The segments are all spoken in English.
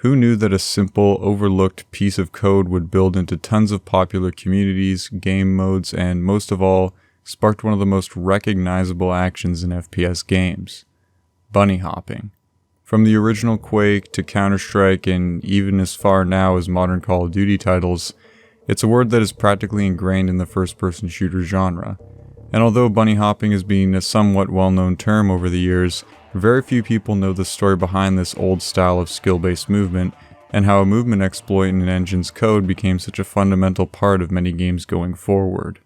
Who knew that a simple, overlooked piece of code would build into tons of popular communities, game modes, and most of all, sparked one of the most recognizable actions in FPS games: bunnyhopping. From the original Quake to Counterstrike and even as far now as modern Call of Duty titles, it's a word that is practically ingrained in the first-person shooter genre. And although bunnyhopping has been a somewhat well-known term over the years, very few people know the story behind this old style of skill-based movement, and how a movement exploit in an engine's code became such a fundamental part of many games going forward.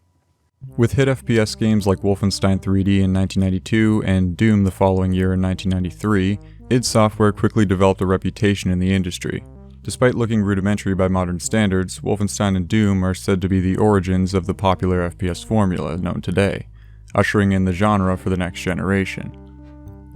With hit FPS games like Wolfenstein 3D in 1992 and Doom the following year in 1993, id Software quickly developed a reputation in the industry. Despite looking rudimentary by modern standards, Wolfenstein and Doom are said to be the origins of the popular FPS formula known today, ushering in the genre for the next generation.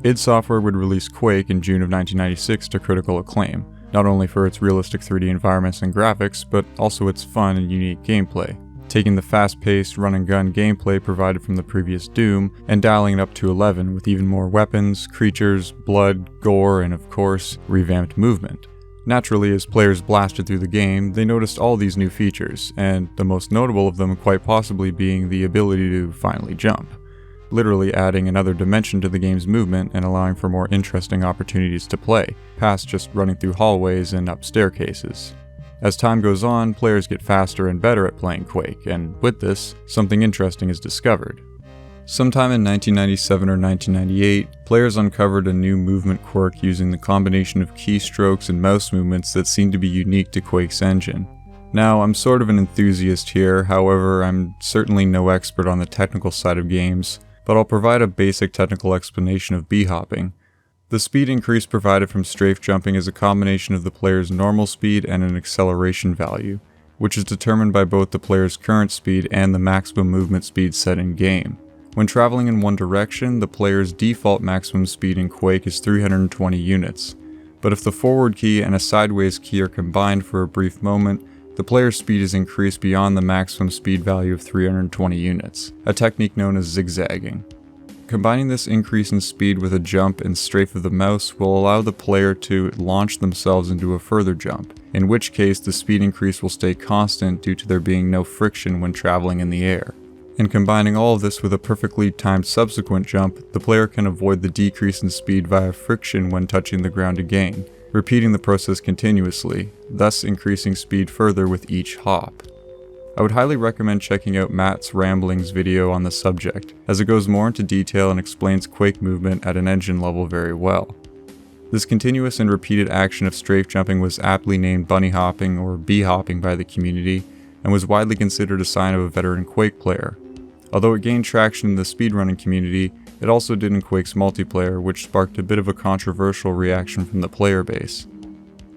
id Software would release Quake in June of 1996 to critical acclaim, not only for its realistic 3D environments and graphics, but also its fun and unique gameplay, taking the fast-paced run-and-gun gameplay provided from the previous Doom and dialing it up to 11 with even more weapons, creatures, blood, gore, and of course, revamped movement. Naturally, as players blasted through the game, they noticed all these new features, and the most notable of them quite possibly being the ability to finally jump, literally adding another dimension to the game's movement and allowing for more interesting opportunities to play, past just running through hallways and up staircases. As time goes on, players get faster and better at playing Quake, and with this, something interesting is discovered. Sometime in 1997 or 1998, players uncovered a new movement quirk using the combination of keystrokes and mouse movements that seemed to be unique to Quake's engine. Now, I'm sort of an enthusiast here, however, I'm certainly no expert on the technical side of games, but I'll provide a basic technical explanation of bhopping. The speed increase provided from strafe jumping is a combination of the player's normal speed and an acceleration value, which is determined by both the player's current speed and the maximum movement speed set in game. When traveling in one direction, the player's default maximum speed in Quake is 320 units, but if the forward key and a sideways key are combined for a brief moment, the player's speed is increased beyond the maximum speed value of 320 units, a technique known as zigzagging. Combining this increase in speed with a jump and strafe of the mouse will allow the player to launch themselves into a further jump, in which case the speed increase will stay constant due to there being no friction when traveling in the air. And combining all of this with a perfectly timed subsequent jump, the player can avoid the decrease in speed via friction when touching the ground again, repeating the process continuously, thus increasing speed further with each hop. I would highly recommend checking out Matt's Ramblings video on the subject, as it goes more into detail and explains Quake movement at an engine level very well. This continuous and repeated action of strafe jumping was aptly named bunnyhopping or bhopping by the community, and was widely considered a sign of a veteran Quake player. Although it gained traction in the speedrunning community, it also did in Quake's multiplayer, which sparked a bit of a controversial reaction from the player base.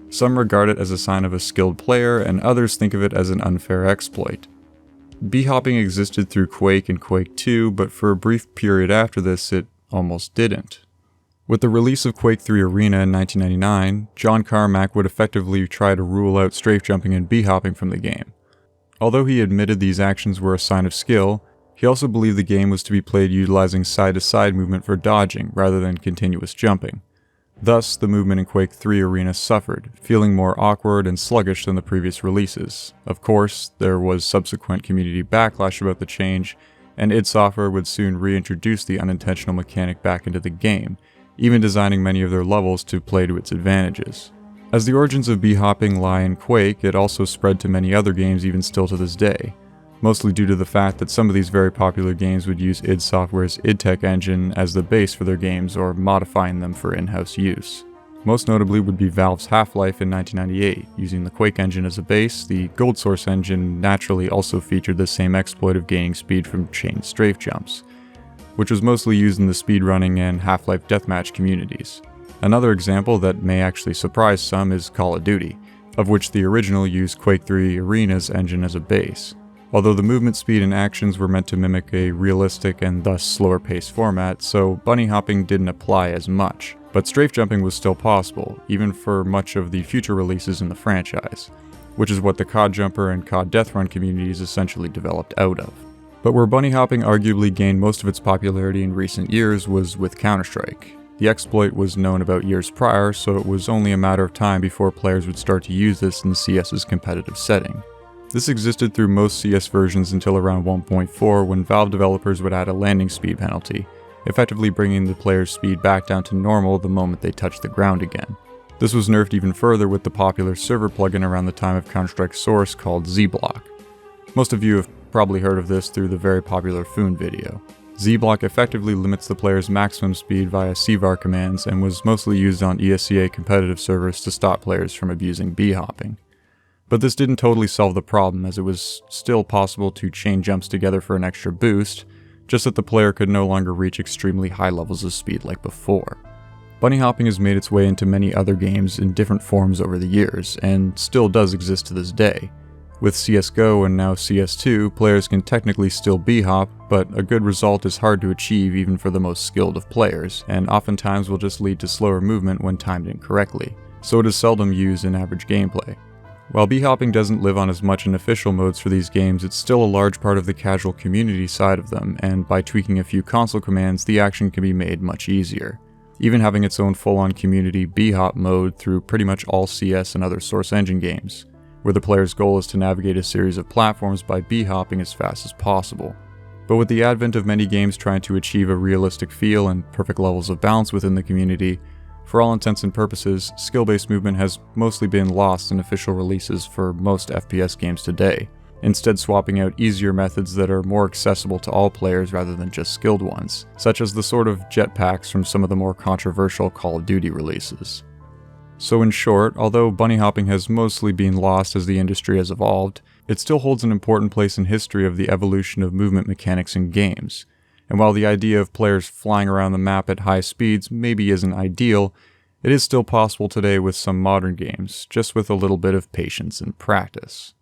Some regard it as a sign of a skilled player, and others think of it as an unfair exploit. Bhopping existed through Quake and Quake 2, but for a brief period after this, it almost didn't. With the release of Quake 3 Arena in 1999, John Carmack would effectively try to rule out strafe jumping and bhopping from the game. Although he admitted these actions were a sign of skill, he also believed the game was to be played utilizing side-to-side movement for dodging rather than continuous jumping. Thus, the movement in Quake 3 Arena suffered, feeling more awkward and sluggish than the previous releases. Of course, there was subsequent community backlash about the change, and id Software would soon reintroduce the unintentional mechanic back into the game, even designing many of their levels to play to its advantages. As the origins of bhopping lie in Quake, it also spread to many other games even still to this day, mostly due to the fact that some of these very popular games would use id Software's idTech engine as the base for their games or modifying them for in-house use. Most notably would be Valve's Half-Life in 1998. Using the Quake engine as a base, the Gold Source engine naturally also featured the same exploit of gaining speed from chain strafe jumps, which was mostly used in the speedrunning and Half-Life deathmatch communities. Another example that may actually surprise some is Call of Duty, of which the original used Quake 3 Arena's engine as a base. Although the movement speed and actions were meant to mimic a realistic and thus slower paced format, so bunnyhopping didn't apply as much. But strafe jumping was still possible, even for much of the future releases in the franchise, which is what the COD Jumper and COD Death Run communities essentially developed out of. But where bunnyhopping arguably gained most of its popularity in recent years was with Counterstrike. The exploit was known about years prior, so it was only a matter of time before players would start to use this in CS's competitive setting. This existed through most CS versions until around 1.4, when Valve developers would add a landing speed penalty, effectively bringing the player's speed back down to normal the moment they touched the ground again. This was nerfed even further with the popular server plugin around the time of Counterstrike Source called zblock. Most of you have probably heard of this through the very popular Phoon video. Zblock effectively limits the player's maximum speed via CVAR commands and was mostly used on ESCA competitive servers to stop players from abusing bhopping. But this didn't totally solve the problem, as it was still possible to chain jumps together for an extra boost, just that the player could no longer reach extremely high levels of speed like before. Bunnyhopping has made its way into many other games in different forms over the years, and still does exist to this day. With CSGO and now CS2, players can technically still bhop, but a good result is hard to achieve even for the most skilled of players, and oftentimes will just lead to slower movement when timed incorrectly, so it is seldom used in average gameplay. While bhopping doesn't live on as much in official modes for these games, it's still a large part of the casual community side of them, and by tweaking a few console commands, the action can be made much easier. Even having its own full-on community bhop mode through pretty much all CS and other Source Engine games, where the player's goal is to navigate a series of platforms by bhopping as fast as possible. But with the advent of many games trying to achieve a realistic feel and perfect levels of balance within the community, for all intents and purposes, skill-based movement has mostly been lost in official releases for most FPS games today, instead swapping out easier methods that are more accessible to all players rather than just skilled ones, such as the sort of jetpacks from some of the more controversial Call of Duty releases. So in short, although bunnyhopping has mostly been lost as the industry has evolved, it still holds an important place in history of the evolution of movement mechanics in games. And while the idea of players flying around the map at high speeds maybe isn't ideal, it is still possible today with some modern games, just with a little bit of patience and practice.